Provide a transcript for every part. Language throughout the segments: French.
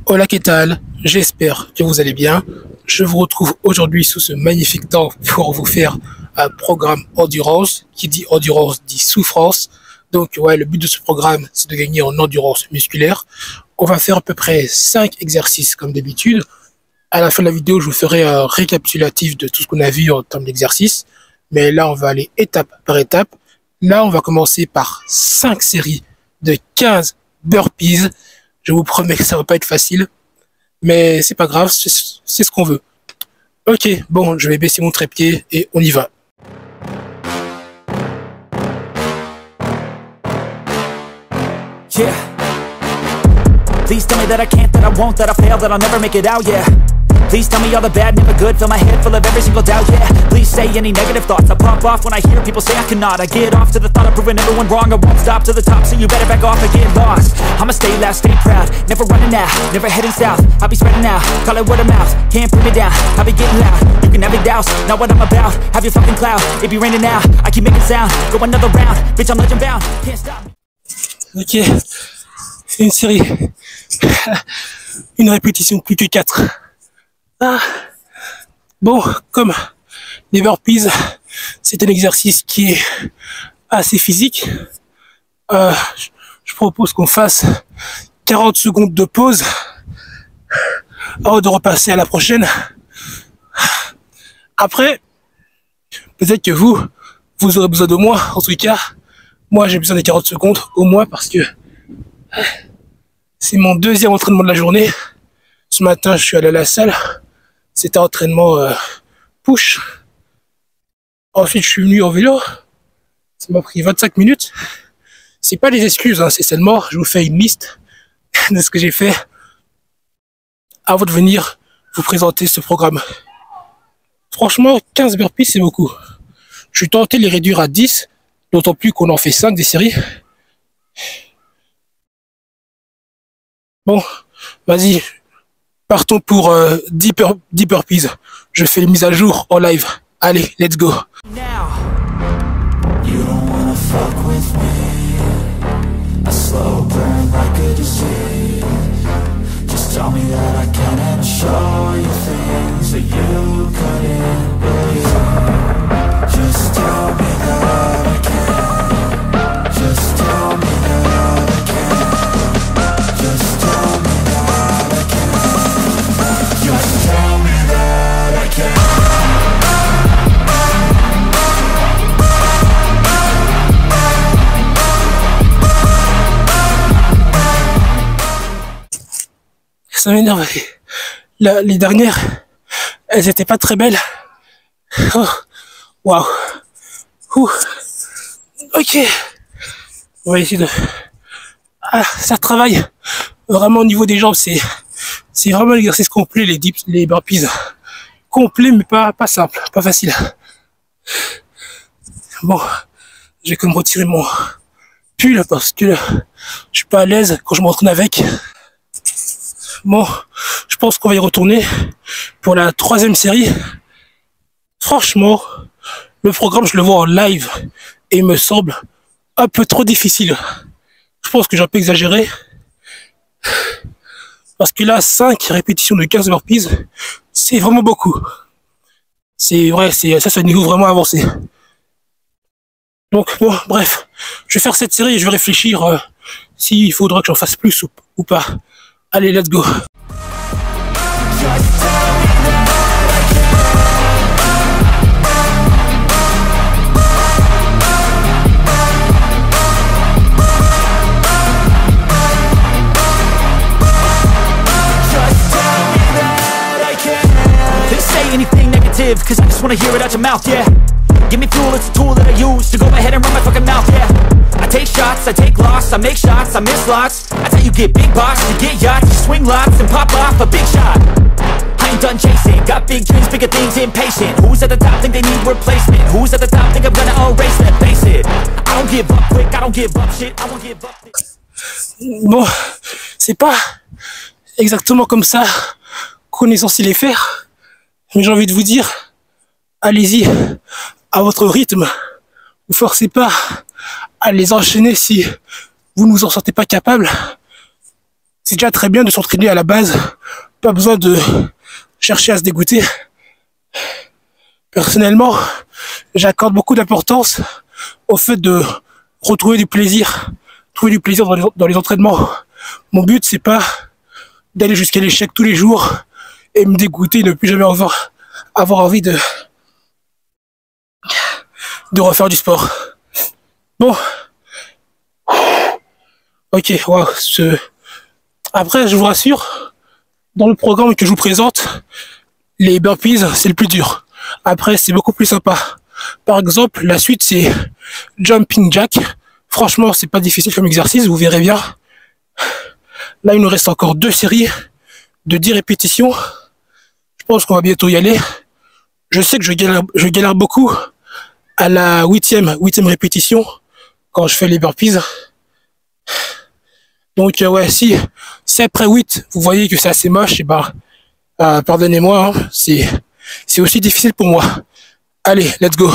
Hola, ¿qué tal? J'espère que vous allez bien. Je vous retrouve aujourd'hui sous ce magnifique temps pour vous faire un programme endurance. Qui dit endurance dit souffrance. Donc, ouais, le but de ce programme, c'est de gagner en endurance musculaire. On va faire à peu près 5 exercices comme d'habitude. À la fin de la vidéo, je vous ferai un récapitulatif de tout ce qu'on a vu en termes d'exercices. Mais là, on va aller étape par étape. Là, on va commencer par 5 séries de 15 burpees. Je vous promets que ça va pas être facile, mais c'est pas grave, c'est ce qu'on veut. Ok, bon, je vais baisser mon trépied et on y va. Yeah. Please tell me that I can't, that I won't, that I fail, that I'll never make it out, yeah. Please tell me all the bad, never good, fill my head full of every single doubt, yeah. Please say any negative thoughts, I pop off when I hear people say I cannot. I get off to the thought of proving everyone wrong, I won't stop to the top, so you better back off and get lost. I'ma stay loud, stay proud, never running out, never heading south. I'll be spreading out, call it word of mouth, can't put me down, I'll be getting loud. You can have it douse, not what I'm about, have your fucking cloud, it be raining now, I keep making sound, go another round, bitch I'm legend bound, can't stop me. Ok, c'est une série, une répétition plus que 4. Ah. Bon, comme les burpees, c'est un exercice qui est assez physique. Je propose qu'on fasse 40 secondes de pause avant de repasser à la prochaine. Après, peut-être que vous aurez besoin de moi. En tout cas, moi j'ai besoin des 40 secondes au moins parce que c'est mon deuxième entraînement de la journée. Ce matin, je suis allé à la salle. C'était un entraînement push. Ensuite, je suis venu en vélo. Ça m'a pris 25 minutes. C'est pas des excuses, hein, c'est seulement, je vous fais une liste de ce que j'ai fait avant de venir vous présenter ce programme. Franchement, 15 burpees, c'est beaucoup. Je suis tenté de les réduire à 10, d'autant plus qu'on en fait 5 des séries. Bon, vas-y. Partons pour 10 burpees. Je fais les mises à jour en live. Allez, let's go. You don't wanna fuck with me. A slow burn like a disease. Just tell me that I can and I'll show you things that you couldn't believe. Just tell me that I can. Just tell me that I can. Just tell me that I can. Just tell me that I can. Ça m'énerve. Les dernières, elles étaient pas très belles. Oh, waouh. Ok. On va essayer de... Ah, ça travaille. Vraiment au niveau des jambes, c'est vraiment l'exercice complet, les dips, les burpees. Complet, mais pas simple, pas facile. Bon, je vais comme retirer mon pull parce que je suis pas à l'aise quand je m'entraîne avec. Bon, je pense qu'on va y retourner pour la 3e série. Franchement, le programme, je le vois en live et il me semble un peu trop difficile. Je pense que j'ai un peu exagéré. Parce que là, 5 répétitions de 15 burpees, c'est vraiment beaucoup. C'est vrai, ça c'est un niveau vraiment avancé. Donc bon, bref, je vais faire cette série et je vais réfléchir s'il faudra que j'en fasse plus ou pas. Allez, let's go. Anything negative, cause I just wanna hear it out your mouth, yeah. Give me fuel, it's a tool that I use to go ahead and run my fucking mouth, yeah. I take shots, I take loss, I make shots, I miss lots. That's how you get big box, you get yachts, you swing lots and pop off a big shot. I ain't done chasing, got big dreams, bigger things, impatient. Who's at the top think they need replacement? Who's at the top think I'm gonna erase them? Face it, I don't give up quick, I don't give up shit, I won't give up. Bon, c'est pas exactement comme ça qu'on est censé les faire. Mais j'ai envie de vous dire, allez-y à votre rythme. Vous forcez pas à les enchaîner si vous ne vous en sentez pas capable. c'est déjà très bien de s'entraîner à la base. Pas besoin de chercher à se dégoûter. Personnellement, j'accorde beaucoup d'importance au fait de retrouver du plaisir. Trouver du plaisir dans les entraînements. Mon but, c'est pas d'aller jusqu'à l'échec tous les jours et me dégoûter et ne plus jamais avoir envie de refaire du sport. Bon. Ok, wow, Après, je vous rassure, dans le programme que je vous présente, les burpees, c'est le plus dur. Après, c'est beaucoup plus sympa. Par exemple, la suite, c'est jumping jack. Franchement, c'est pas difficile comme exercice, vous verrez bien. Là, il nous reste encore 2 séries de 10 répétitions. Je pense qu'on va bientôt y aller. Je sais que je galère beaucoup à la 8e répétition quand je fais les burpees. Donc ouais, si après 8, vous voyez que c'est assez moche, et pardonnez-moi, hein, c'est aussi difficile pour moi. Allez, let's go.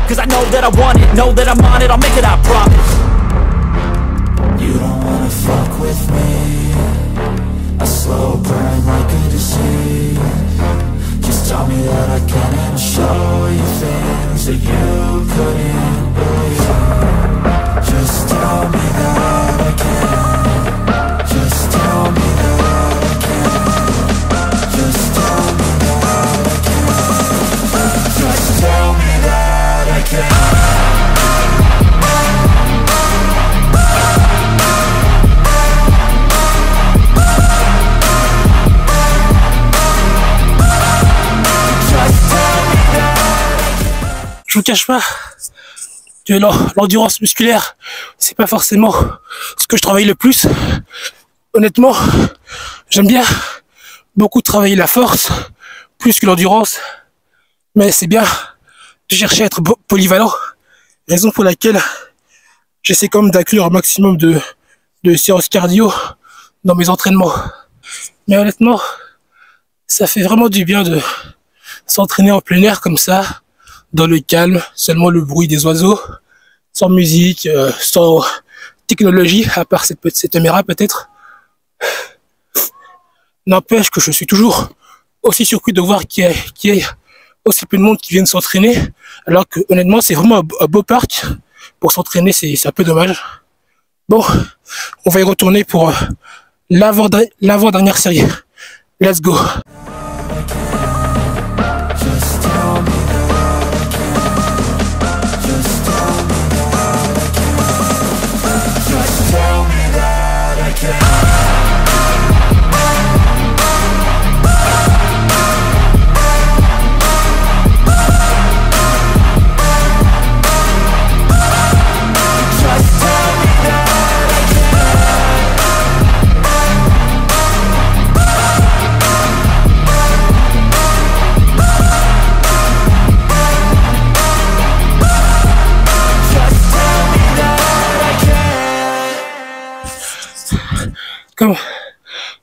Cause I know that I want it, know that I'm on it, I'll make it, I promise. You don't wanna fuck with me. A slow burn like a disease. Just tell me that I can and I'll show you things that you couldn't believe. Just tell me that I can. Just tell me that I can. Just tell me that I can. Just tell me that I can. Je vous cache pas que l'endurance musculaire, c'est pas forcément ce que je travaille le plus. Honnêtement, j'aime bien beaucoup travailler la force, plus que l'endurance. Mais c'est bien de chercher à être polyvalent. Raison pour laquelle j'essaie quand même d'inclure un maximum de séances cardio dans mes entraînements. Mais honnêtement, ça fait vraiment du bien de s'entraîner en plein air comme ça, dans le calme, seulement le bruit des oiseaux, sans musique, sans technologie, à part cette caméra peut-être. N'empêche que je suis toujours aussi surpris de voir qu'il y ait aussi peu de monde qui viennent s'entraîner, alors que honnêtement c'est vraiment un beau parc. Pour s'entraîner, c'est un peu dommage. Bon, on va y retourner pour l'avant-dernière série. Let's go.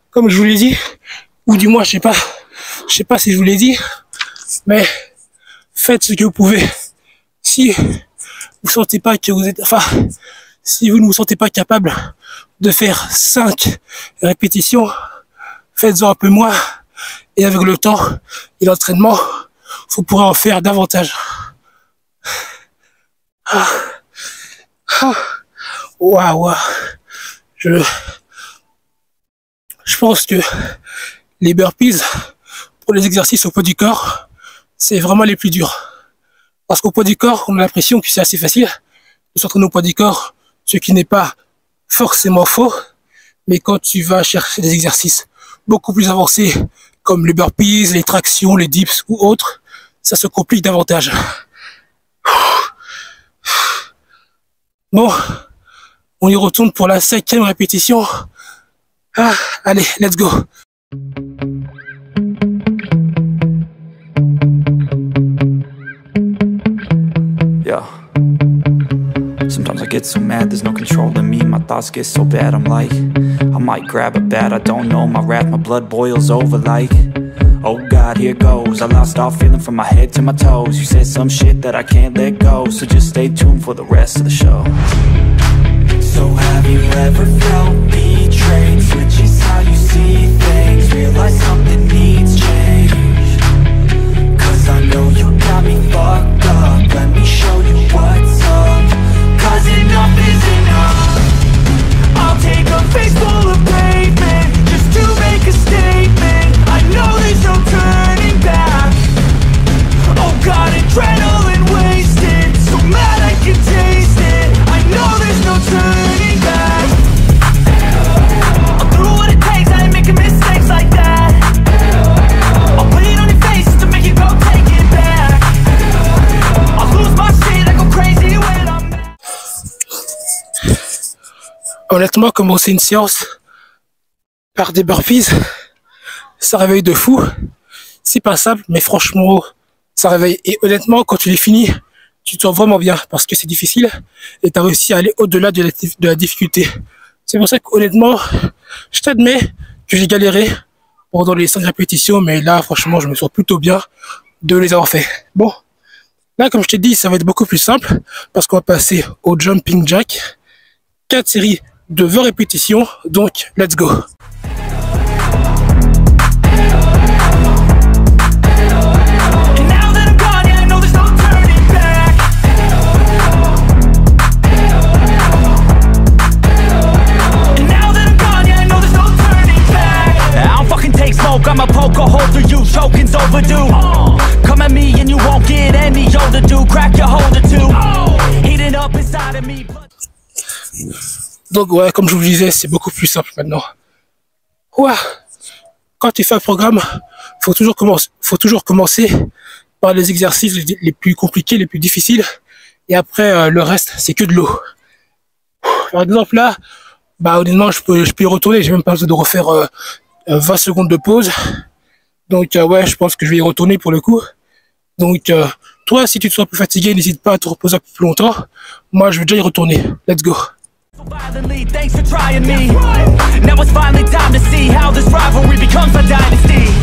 Comme je vous l'ai dit, ou du moins je sais pas si je vous l'ai dit, mais faites ce que vous pouvez. Si vous sentez pas que vous êtes, si vous ne vous sentez pas capable de faire 5 répétitions, faites-en un peu moins, et avec le temps et l'entraînement, vous pourrez en faire davantage. Waouh. Je pense que les burpees, pour les exercices au poids du corps, c'est vraiment les plus durs. Parce qu'au poids du corps, on a l'impression que c'est assez facile de s'entraîner au poids du corps, ce qui n'est pas forcément faux. Mais quand tu vas chercher des exercices beaucoup plus avancés, comme les burpees, les tractions, les dips ou autres, ça se complique davantage. Bon, on y retourne pour la 5e répétition. Allez, let's go. Yeah. Sometimes I get so mad, there's no control in me. My thoughts get so bad, I'm like, I might grab a bat, I don't know. My wrath, my blood boils over like, oh God, here goes. I lost all feeling from my head to my toes. You said some shit that I can't let go, so just stay tuned for the rest of the show. So have you ever felt betrayed? strange, switches how you see things. Realize something needs change, 'cause I know you got me fucked up. Let me show you what's up, 'cause enough is enough. I'll take a face full of pavement just to make a statement. I know there's no turning back. Oh God, adrenaline wasted, so mad I can taste it. I know there's no turning back. I'll do what it takes, I ain't making mistakes like that. I'll put it on your face to make you go take it back. I'll lose my shit, I go crazy when I'm mad. Honnêtement, commencer une séance par des burpees, ça réveille de fou. C'est pas simple, mais franchement, ça réveille. Et honnêtement, quand tu les finis, tu te sens vraiment bien parce que c'est difficile et tu as réussi à aller au-delà de la difficulté. C'est pour ça que honnêtement, je t'admets que j'ai galéré pendant les 5 répétitions, mais là, franchement, je me sens plutôt bien de les avoir fait. Bon, là, comme je t'ai dit, ça va être beaucoup plus simple parce qu'on va passer au jumping jack. 4 séries de 20 répétitions, donc let's go. I'ma poke a hole through you, choking's overdue. Come at me and you won't get any older, dude. Crack your holder too. Heating up inside of me. Donc ouais, comme je vous le disais, c'est beaucoup plus simple maintenant. Ouais. Quand tu fais un programme, faut toujours commencer par les exercices les plus compliqués, les plus difficiles. Et après, le reste, c'est que de l'eau. Par exemple là, bah honnêtement, je peux y retourner. J'ai même pas besoin de refaire 20 secondes de pause. Donc ouais, je pense que je vais y retourner pour le coup. Donc toi, si tu te sens plus fatigué, n'hésite pas à te reposer un peu plus longtemps. Moi, je vais déjà y retourner. Let's go. Thanks for trying me. Now it's finally time to see how this rivalry becomes a dynasty.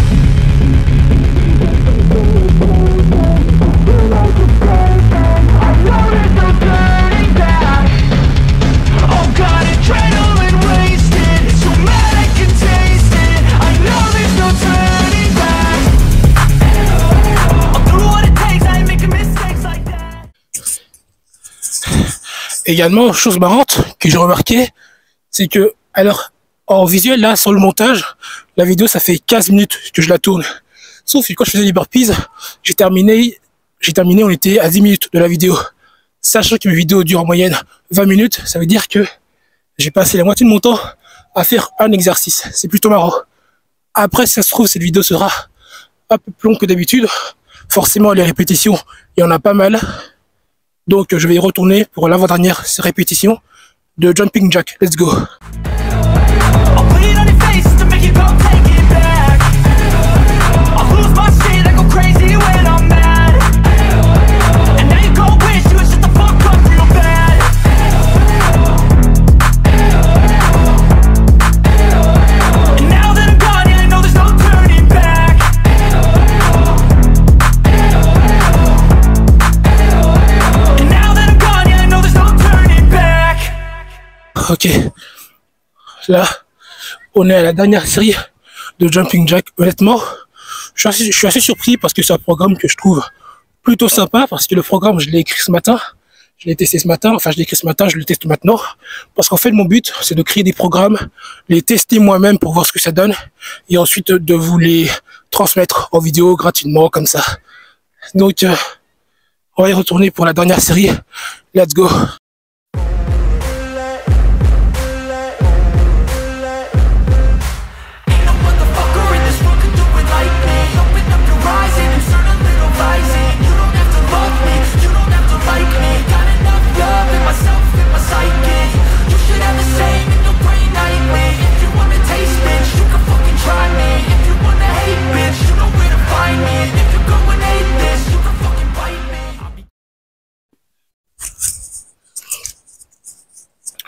Oh God, adrenaline wasted, so mad I can taste it. I know there's no turning back. I'll do what it takes, I ain't making mistakes like that. Également, chose marrante que j'ai remarqué, c'est que, alors, en visuel, là, sur le montage, la vidéo, ça fait 15 minutes que je la tourne. Sauf que quand je faisais les burpees, j'ai terminé, on était à 10 minutes de la vidéo. Sachant que mes vidéos durent en moyenne 20 minutes, ça veut dire que j'ai passé la moitié de mon temps à faire un exercice. C'est plutôt marrant. Après, si ça se trouve, cette vidéo sera un peu plus longue que d'habitude. Forcément, les répétitions, il y en a pas mal. Donc, je vais y retourner pour l'avant-dernière répétition de jumping jack. Let's go. I'll put it on your face to make you go take it back. I'll lose my shit, I go crazy when I'm mad. And now you go wish you would shut the fuck up real bad. And now that I'm gone, yeah, I know there's no turning back. And now that I'm gone, yeah, I know there's no turning back. Ok. Là, on est à la dernière série de jumping jack. Honnêtement, je suis assez surpris parce que c'est un programme que je trouve plutôt sympa parce que le programme, je l'ai écrit ce matin. Je l'ai testé ce matin. Enfin, je l'ai écrit ce matin, je le teste maintenant. Parce qu'en fait, mon but, c'est de créer des programmes, les tester moi-même pour voir ce que ça donne et ensuite de vous les transmettre en vidéo gratuitement comme ça. Donc, on va y retourner pour la dernière série. Let's go.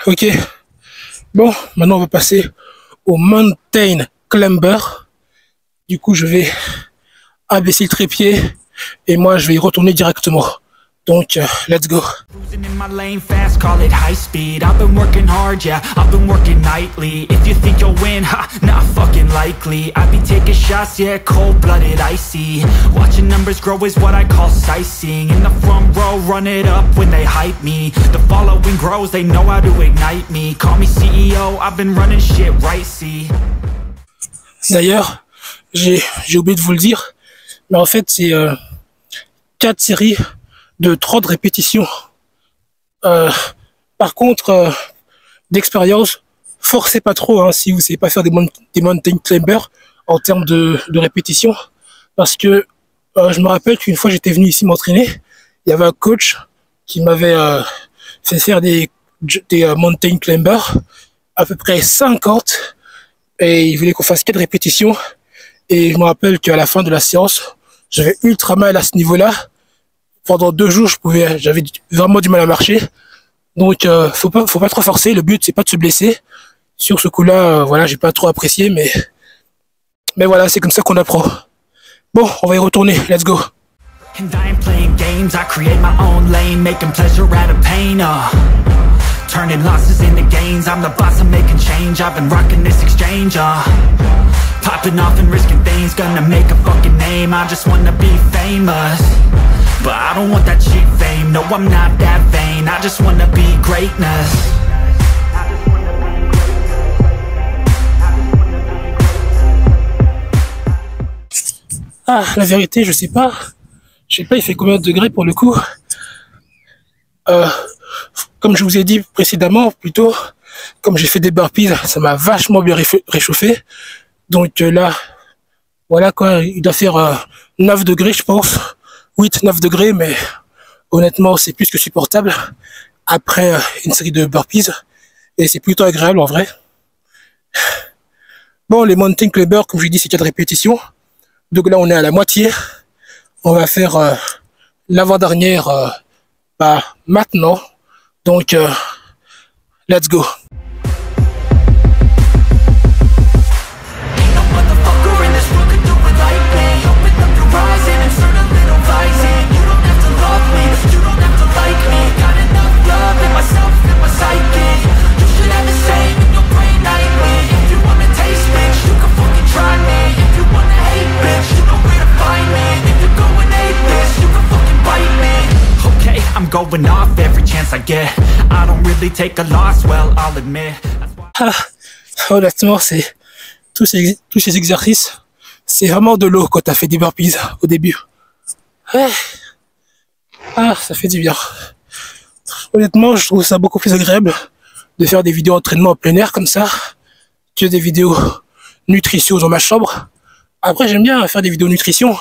Ok, bon, maintenant on va passer au Mountain Climber. Du coup, je vais abaisser le trépied et moi je vais y retourner directement. Donc, let's go. Cruising in my lane fast, call it high speed. I've been working hard, yeah, I've been working nightly. If you think you'll win, ha, not fucking likely. I be taking shots, yeah, cold-blooded, icy. Watching numbers grow is what I call sightseeing. In the front row, run it up when they hype me. The following grows, they know how to ignite me. Call me CEO, I've been running shit right, see. D'ailleurs, j'ai oublié de vous le dire, mais en fait, c'est 4 séries de 30 répétitions. Par contre, d'expérience, forcez pas trop hein, si vous savez pas faire des mountain climbers en termes de répétition. Parce que je me rappelle qu'une fois j'étais venu ici m'entraîner, il y avait un coach qui m'avait fait faire des mountain climbers, à peu près 50, et il voulait qu'on fasse 4 répétitions. Et je me rappelle qu'à la fin de la séance, j'avais ultra mal à ce niveau-là. Pendant 2 jours, j'avais vraiment du mal à marcher. Donc, faut pas trop forcer. Le but, c'est pas de se blesser. Sur ce coup-là, voilà, j'ai pas trop apprécié, mais voilà, c'est comme ça qu'on apprend. Bon, on va y retourner. Let's go. And I ain't playing games, I create my own lane, making pleasure out of pain, turning losses into gains, I'm the boss, I'm making change, I've been rocking this exchange, popping off and risking things, gonna make a fucking name, I just wanna be famous. But I don't want that cheap fame, no I'm not that vain, I just wanna be greatness. Ah, la vérité, je sais pas il fait combien de degrés pour le coup. Comme je vous ai dit précédemment, plutôt, comme j'ai fait des burpees, ça m'a vachement bien réchauffé. Donc là, voilà quoi, il doit faire 9 degrés je pense. 8-9 degrés, mais honnêtement, c'est plus que supportable après une série de burpees. Et c'est plutôt agréable en vrai. Bon, les mountain climbers, comme je l'ai dit, c'est 4 répétitions. Donc là, on est à la moitié. On va faire l'avant-dernière maintenant. Donc, let's go. I'm going off every chance I get. I don't really take a loss, well, I'll admit. Honnêtement, c'est tous ces exercices, c'est vraiment de l'eau quand t'as fait des burpees au début. Ouais. Ah, ça fait du bien. Honnêtement, je trouve ça beaucoup plus agréable de faire des vidéos d'entraînement en plein air comme ça que des vidéos nutrition dans ma chambre. Après, j'aime bien faire des vidéos nutrition,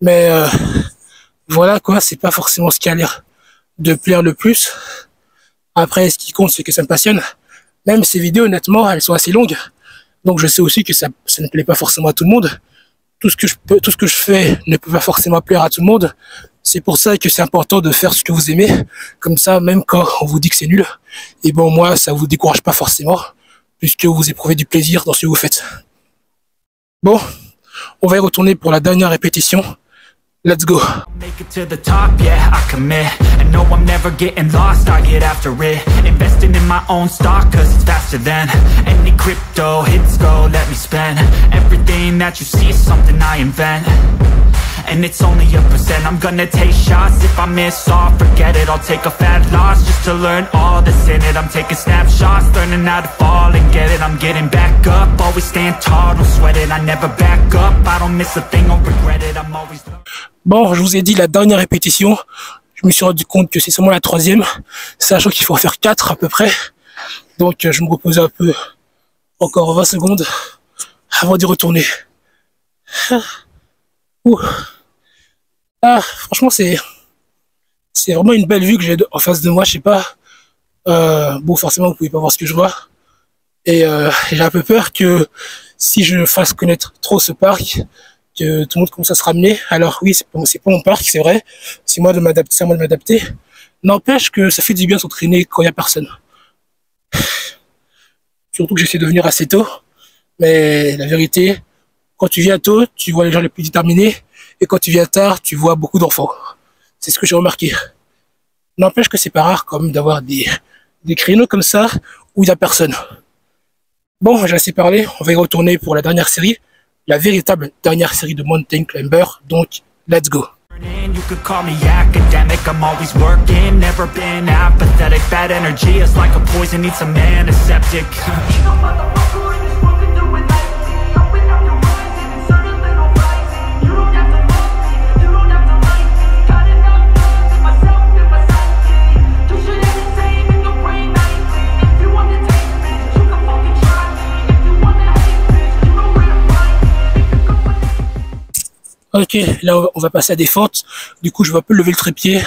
mais voilà quoi, c'est pas forcément ce qui a l'air de plaire le plus. Après, ce qui compte, c'est que ça me passionne. Même ces vidéos, honnêtement, elles sont assez longues. Donc, je sais aussi que ça ne plaît pas forcément à tout le monde. Tout ce que je fais ne peut pas forcément plaire à tout le monde. C'est pour ça que c'est important de faire ce que vous aimez. Comme ça, même quand on vous dit que c'est nul, et bon, moi, ça vous décourage pas forcément, puisque vous éprouvez du plaisir dans ce que vous faites. Bon, on va y retourner pour la dernière répétition. Let's go. Make it to the top, yeah, I commit. And no, I'm never getting lost, I get after it. Investing in my own stock, cause it's faster than any crypto hits go, let me spend. Everything that you see is something I invent. And it's only a percent, I'm gonna take shots. If I miss all, forget it, I'll take a fat loss just to learn all that's in it. I'm taking snapshots, learning how to fall and get it. I'm getting back up, always stand tall, don't sweat it. I never back up, I don't miss a thing, I'll regret it. I'm always... Bon, je vous ai dit la dernière répétition. Je me suis rendu compte que c'est seulement la 3e, sachant qu'il faut en faire 4 à peu près. Donc, je me repose un peu, encore 20 secondes, avant d'y retourner. Ah, franchement, c'est vraiment une belle vue que j'ai en face de moi, je sais pas. Bon, forcément, vous pouvez pas voir ce que je vois. Et j'ai un peu peur que si je fasse connaître trop ce parc, que tout le monde commence à se ramener. Alors oui, c'est pas mon parc, c'est vrai. C'est moi de m'adapter. N'empêche que ça fait du bien de s'entraîner quand il y a personne. Surtout que j'essaie de venir assez tôt. Mais la vérité, quand tu viens tôt, tu vois les gens les plus déterminés. Et quand tu viens tard, tu vois beaucoup d'enfants. C'est ce que j'ai remarqué. N'empêche que c'est pas rare quand même d'avoir des créneaux comme ça où il n'y a personne. Bon, j'ai assez parlé, on va y retourner pour la dernière série, la véritable dernière série de Mountain Climber, donc let's go. You could call me academic, I'm always working, never been apathetic. Bad energy is like a poison, needs some antiseptic. Ok, là on va passer à des fentes, du coup je vais un peu lever le trépied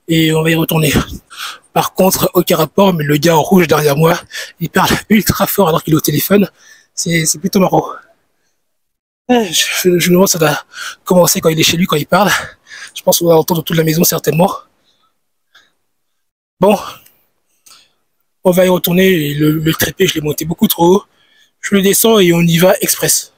et on va y retourner. Par contre, aucun rapport, mais le gars en rouge derrière moi, il parle ultra fort alors qu'il est au téléphone, c'est plutôt marrant. Je me demande ça doit commencer quand il est chez lui, quand il parle. Je pense qu'on va entendre toute la maison certainement. Bon, on va y retourner, le trépied je l'ai monté beaucoup trop haut. Je le descends et on y va express.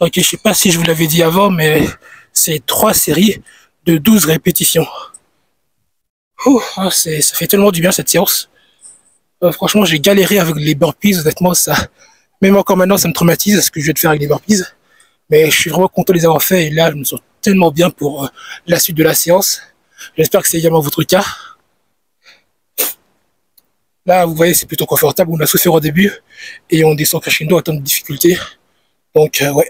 Ok, je sais pas si je vous l'avais dit avant, mais c'est 3 séries de 12 répétitions. Ouh, ça fait tellement du bien cette séance. Franchement, j'ai galéré avec les burpees, honnêtement, ça, même encore maintenant, ça me traumatise ce que je vais te faire avec les burpees. Mais je suis vraiment content de les avoir fait et là, je me sens tellement bien pour la suite de la séance. J'espère que c'est également votre cas. Là, vous voyez, c'est plutôt confortable, on a souffert au début et on descend crescendo à tant de difficultés. Donc, ouais.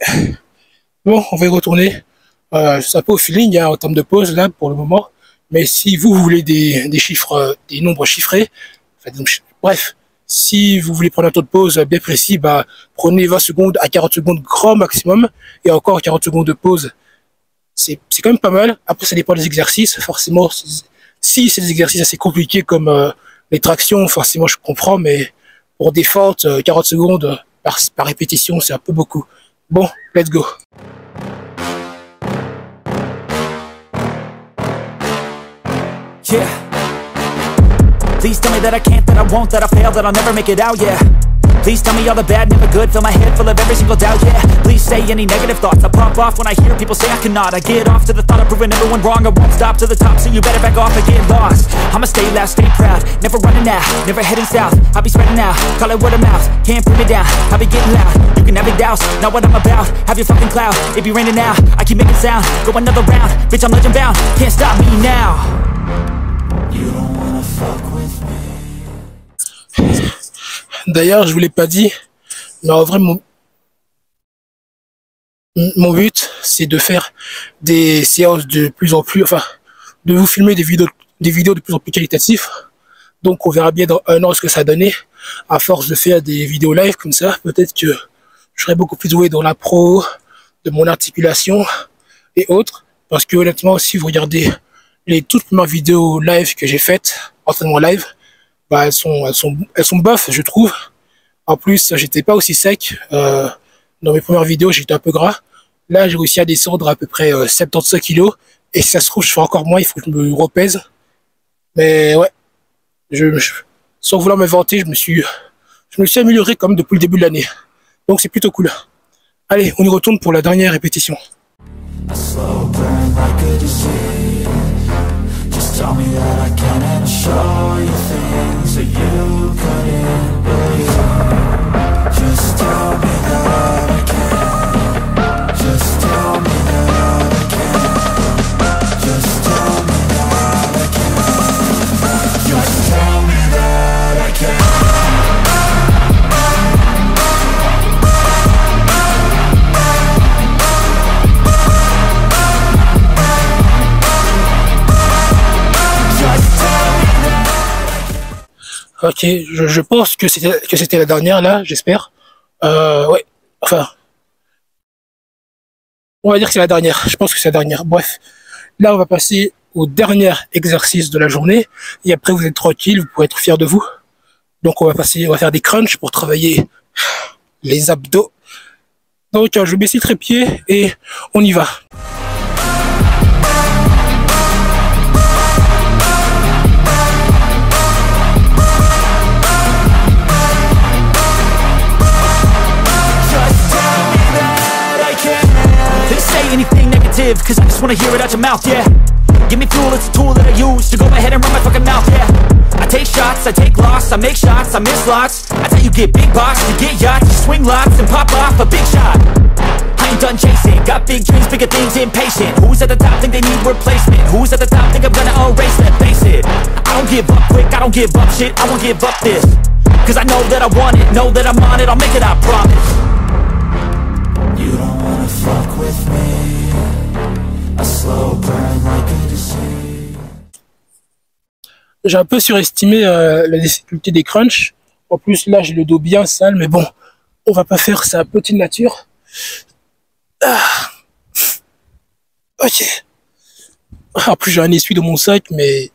Bon, on va y retourner. C'est un peu au feeling hein, en termes de pause là pour le moment. Mais si vous voulez des chiffres, des nombres chiffrés, enfin, donc, bref, si vous voulez prendre un temps de pause bien précis, bah, prenez 20 secondes à 40 secondes grand maximum. Et encore 40 secondes de pause, c'est quand même pas mal. Après, ça dépend des exercices. Forcément, si c'est des exercices assez compliqués comme les tractions, forcément, je comprends. Mais pour des fentes, 40 secondes par répétition, c'est un peu beaucoup. Bon, let's go. Yeah. Please tell me that I can't, that I won't, that I fail, that I'll never make it out, yeah. Please tell me all the bad, never good, fill my head full of every single doubt, yeah. Please say any negative thoughts, I pop off when I hear people say I cannot. I get off to the thought of proving everyone wrong, I won't stop to the top, so you better back off and get lost. I'ma stay loud, stay proud, never running out, never heading south. I'll be spreading out, call it word of mouth, can't put me down, I'll be getting loud. You can have your doubts, not what I'm about, have your fucking cloud, it be raining now, I keep making sound, go another round, bitch I'm legend bound, can't stop me now. You don't wanna fuck with me. D'ailleurs, je vous l'ai pas dit, mais en vrai, mon but, c'est de faire des séances de plus en plus, enfin, de vous filmer des vidéos de plus en plus qualitatives. Donc, on verra bien dans 1 an ce que ça a donné. À force de faire des vidéos live comme ça, peut-être que je serai beaucoup plus doué dans la pro, de mon articulation et autres. Parce que honnêtement, si vous regardez les toutes premières vidéos live que j'ai faites, entraînement live, bah elles sont bof, je trouve. En plus, j'étais pas aussi sec. Dans mes premières vidéos, j'étais un peu gras. Là, j'ai réussi à descendre à peu près 75 kilos. Et si ça se trouve, je fais encore moins, il faut que je me repèse. Mais ouais, sans vouloir me vanter, je me suis amélioré comme depuis le début de l'année. Donc c'est plutôt cool. Allez, on y retourne pour la dernière répétition. Tell me that I can and I'll show you things that you couldn't believe. Just tell me that I can. Just tell me that I can. Just tell me that I can. Just tell me that I can. Ok, je pense que c'était la dernière là, j'espère. Ouais, enfin, On va dire que c'est la dernière. Je pense que c'est la dernière. Bref, là, on va passer au dernier exercice de la journée. Et après, vous êtes tranquille, vous pourrez être fier de vous. Donc, on va faire des crunchs pour travailler les abdos. Donc, je vais baisser le trépied et on y va. Anything negative, cause I just wanna hear it out your mouth, yeah. Give me fuel, it's a tool that I use to go ahead and run my fucking mouth, yeah. I take shots, I take loss, I make shots, I miss lots. That's how you get big box, you get yachts, you swing lots and pop off a big shot. I ain't done chasing, got big dreams, bigger things, impatient. Who's at the top think they need replacement? Who's at the top think I'm gonna erase that, face it. I don't give up quick, I don't give up shit, I won't give up this. Cause I know that I want it, know that I'm on it, I'll make it, I promise. You don't wanna fuck with me. A slow burn like a disease. J'ai un peu surestimé la difficulté des crunchs. En plus, là, j'ai le dos bien sale, mais bon, on va pas faire ça, petite nature. Ah. Ok. En plus, j'ai un essuie dans mon sac, mais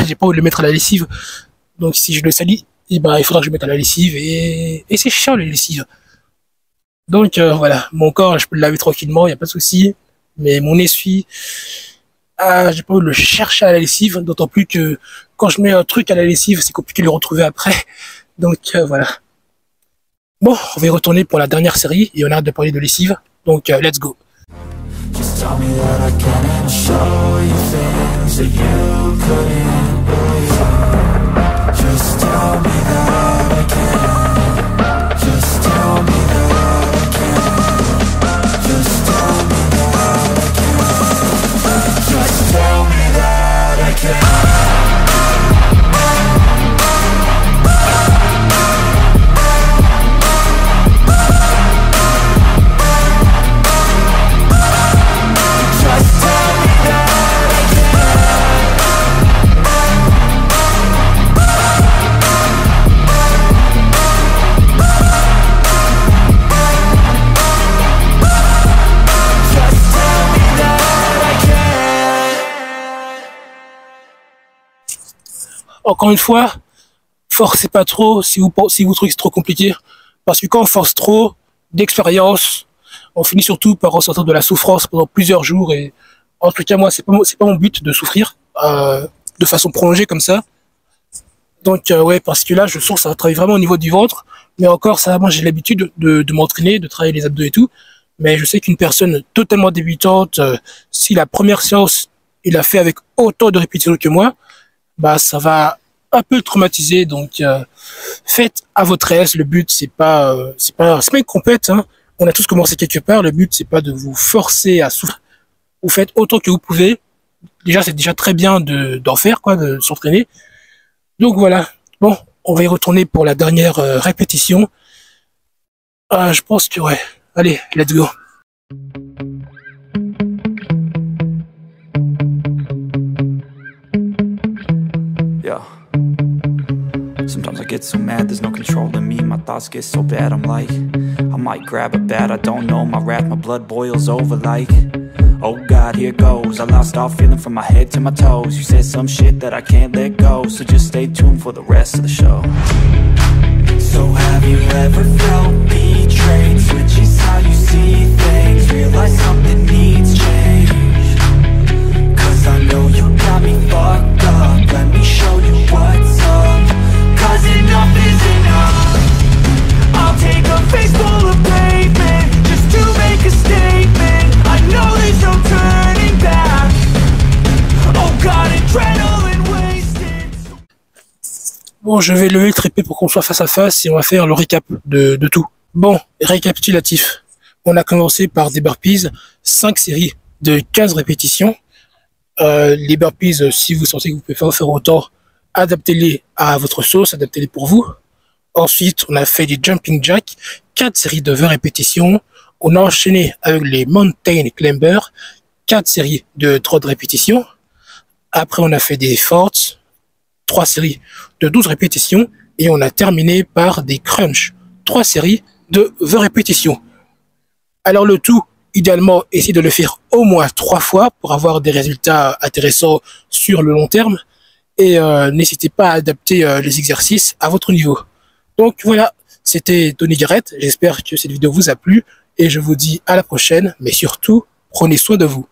j'ai pas envie de le mettre à la lessive. Donc, si je le salis, eh ben, il faudra que je le mette à la lessive. Et c'est chiant, les lessives. Donc, voilà. Mon corps, je peux le laver tranquillement, il n'y a pas de souci. Mais mon essuie, j'ai pas envie de le chercher à la lessive. D'autant plus que quand je mets un truc à la lessive, c'est compliqué de le retrouver après. Donc, voilà. Bon, on va y retourner pour la dernière série. Et on arrête de parler de lessive. Donc, let's go. Just tell me that I can and show you things that you couldn't believe. Just tell me that I can. Just tell me that I can. Just tell me that I can. Just tell me that I can. Encore une fois, forcez pas trop si vous trouvez que c'est trop compliqué. Parce que quand on force trop d'expérience, on finit surtout par ressentir de la souffrance pendant plusieurs jours. Et en tout cas, moi, c'est pas mon but de souffrir de façon prolongée comme ça. Donc, ouais, parce que là, je sens que ça travaille vraiment au niveau du ventre. Mais encore, ça, moi, j'ai l'habitude de m'entraîner, de travailler les abdos et tout. Mais je sais qu'une personne totalement débutante, si la première séance, il a fait avec autant de répétitions que moi, bah ça va un peu le traumatiser. Donc faites à votre aise. Le but c'est pas une compète, hein. On a tous commencé quelque part. Le but c'est pas de vous forcer à souffrir. Vous faites autant que vous pouvez. Déjà c'est déjà très bien d'en faire quoi, de s'entraîner. Donc voilà. Bon, on va y retourner pour la dernière répétition. Je pense que ouais. Allez, let's go. Sometimes I get so mad, there's no controlling me. My thoughts get so bad, I'm like, I might grab a bat, I don't know. My wrath, my blood boils over like, oh God, here goes. I lost all feeling from my head to my toes. You said some shit that I can't let go, so just stay tuned for the rest of the show. So have you ever felt betrayed? Switches how you see things. Realize something needs change. Cause I know you got me fucked up. Let me show you what's up. Cause enough is enough. I'll take a face full of pavement just to make a statement. I know there's no turning back. Oh God, adrenaline wasted. Bon, je vais lever le trépied pour qu'on soit face à face et on va faire le récap de tout. Bon, récapitulatif. On a commencé par des burpees, 5 séries de 15 répétitions. Les burpees, si vous sentez que vous pouvez faire autant, adaptez-les à votre sauce, adaptez-les pour vous. Ensuite, on a fait des jumping jacks, 4 séries de 20 répétitions. On a enchaîné avec les mountain climbers, 4 séries de 30 répétitions. Après, on a fait des forts, 3 séries de 12 répétitions. Et on a terminé par des crunchs, 3 séries de 20 répétitions. Alors le tout idéalement, essayez de le faire au moins 3 fois pour avoir des résultats intéressants sur le long terme. Et n'hésitez pas à adapter les exercices à votre niveau. Donc voilà, c'était Tony Garrett. J'espère que cette vidéo vous a plu et je vous dis à la prochaine. Mais surtout, prenez soin de vous.